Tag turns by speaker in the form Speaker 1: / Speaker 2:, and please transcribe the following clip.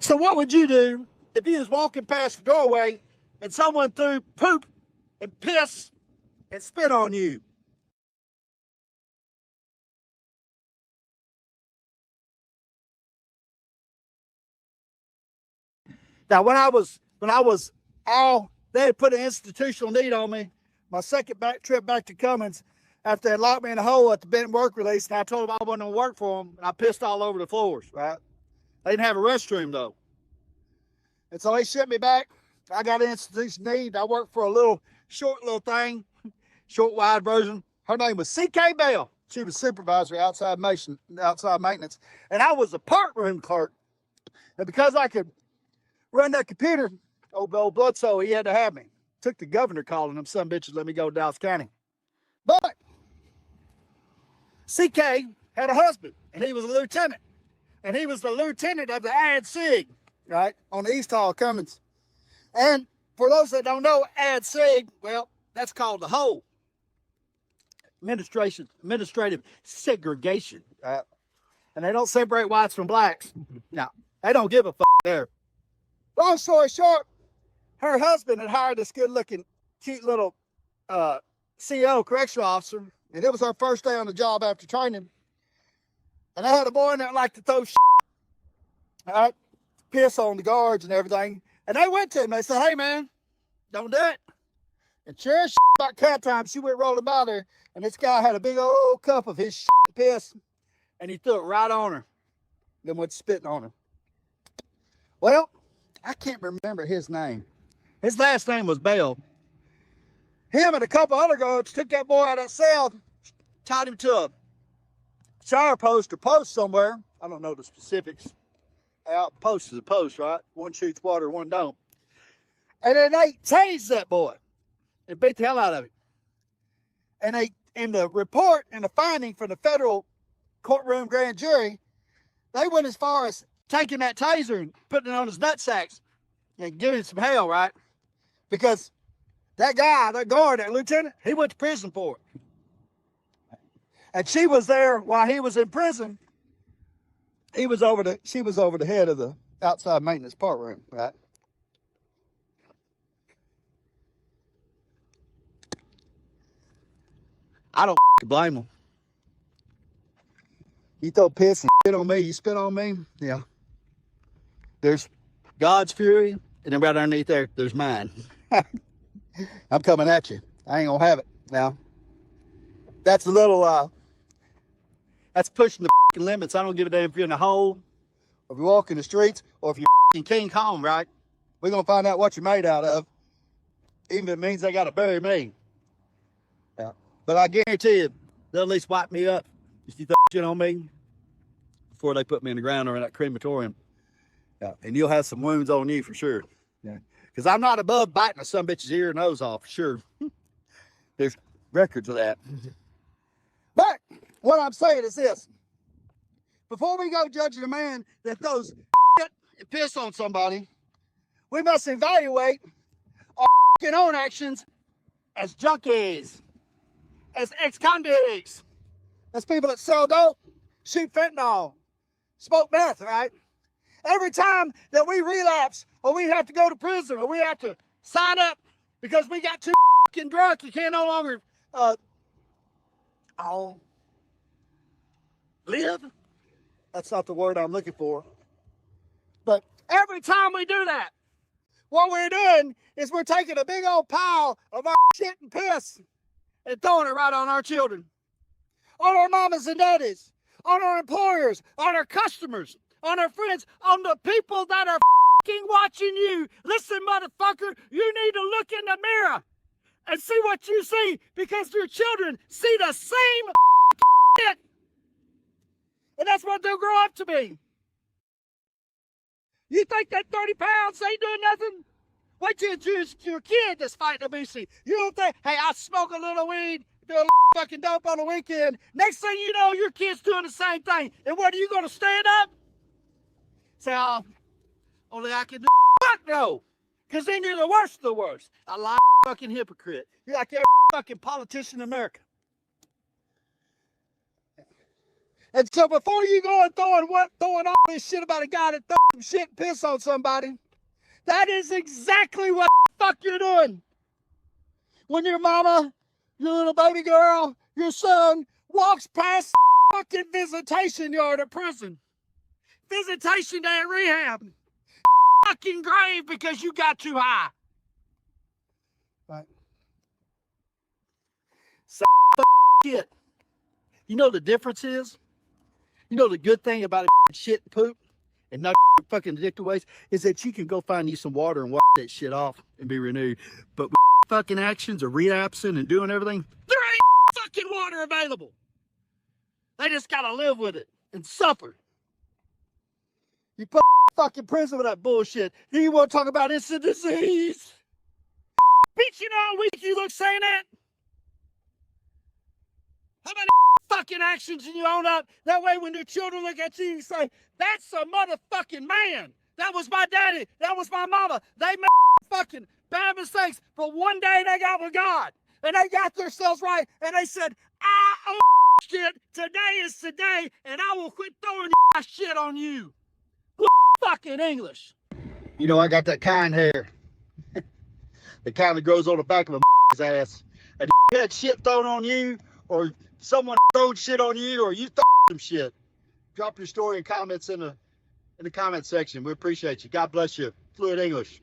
Speaker 1: So what would you do if you was walking past the doorway and someone threw poop and piss and spit on you? Now, when I was all, they had put an institutional need on me. My second trip back to Cummins, after they locked me in a hole at the Benton work release, and I told them I wasn't gonna work for them, and I pissed all over the floors. Right? They didn't have a restroom though, and so they shipped me back. I got an institutional need. I worked for a short little thing, short wide version. Her name was C.K. Bell. She was supervisor outside maintenance, and I was a part room clerk. And because I could run that computer, old Bloodsoe, he had to have me. Took the governor calling them some bitches let me go to Dallas County. But CK had a husband, and he was a lieutenant. And he was the lieutenant of the Ad Sig, right, on the East Hall Cummins. And for those that don't know, Ad Sig, well, that's called the hole. Administrative segregation, right? And they don't separate whites from blacks. No, they don't give a fuck there. Long story short, her husband had hired this good-looking, cute little CO, correctional officer, and it was her first day on the job after training. And I had a boy in there that liked to throw shit, all right, piss on the guards and everything. And they went to him. They said, "Hey, man, don't do it." And sure as shit, about cat time, she went rolling by there, and this guy had a big old cup of his shit piss, and he threw it right on her. Then went spitting on her. Well, I can't remember his name. His last name was Bell. Him and a couple other guards took that boy out of that cell, tied him to a shower post or post somewhere. I don't know the specifics. Post is a post, right? One shoots water, one don't. And then they tased that boy and beat the hell out of him. And they, in the report and the finding from the federal courtroom grand jury, they went as far as taking that taser and putting it on his nutsacks and giving him some hell, right? Because that guy, that guard, that lieutenant, he went to prison for it. And she was there while he was in prison. She was over the head of the outside maintenance part room, right? I don't blame them. You throw piss and shit on me, you spit on me, yeah. There's God's fury, and then right underneath there's mine. I'm coming at you. I ain't gonna have it now. That's a little, that's pushing the limits. I don't give a damn if you're in a hole, or if you're walking the streets, or if you're King Kong, right? We're gonna find out what you're made out of, even if it means they gotta bury me. Yeah. But I guarantee you, they'll at least wipe me up if you throw shit on me before they put me in the ground or in that crematorium. Yeah. And you'll have some wounds on you for sure. Yeah. Because I'm not above biting a some bitch's ear and nose off, for sure. There's records of that. But what I'm saying is this. Before we go judging a man that throws shit and piss on somebody, we must evaluate our own actions as junkies, as ex-convicts, as people that sell dope, shoot fentanyl, smoke meth, right? Every time that we relapse, or we have to go to prison, or we have to sign up because we got too fucking drunk, you can't no longer live. That's not the word I'm looking for. But every time we do that, what we're doing is we're taking a big old pile of our shit and piss and throwing it right on our children, on our mamas and daddies, on our employers, on our customers, on our friends, on the people that are fucking watching you. Listen, motherfucker, you need to look in the mirror and see what you see, because your children see the same shit. And that's what they'll grow up to be. You think that 30 pounds ain't doing nothing? Wait till your kid that's fighting obesity. You don't think, hey, I smoke a little weed, do a little fucking dope on the weekend. Next thing you know, your kid's doing the same thing. And what, are you going to stand up? Say, only I can do. Fuck no. Because then you're the worst of the worst. A lying fucking hypocrite. You're like every fucking politician in America. And so before you go and throwing all this shit about a guy that threw some shit and piss on somebody, that is exactly what the fuck you're doing. When your mama, your little baby girl, your son walks past the fucking visitation yard at prison, visitation day at rehab, fucking grave because you got too high. Right. So shit. You know the difference is? You know the good thing about shit and poop and not fucking addictive waste is that you can go find you some water and wash that shit off and be renewed. But with fucking actions of relapsing and doing everything, there ain't fucking water available. They just gotta live with it and suffer. You put fucking prison with that bullshit. Then you want to talk about instant disease? Bitch, you know how weak you look saying that? How about fucking actions and you own up? That way when your children look at you, you say, that's a motherfucking man. That was my daddy. That was my mama. They made fucking bad mistakes, but one day they got with God. And they got themselves right. And they said, I own shit. Today is today. And I will quit throwing my shit on you. Fucking English. You know, I got that kind hair. The kind that grows on the back of a ass. And you had shit thrown on you, or someone throwed shit on you, or you throw some shit. Drop your story and comments in the comment section. We appreciate you. God bless you. Fluent English.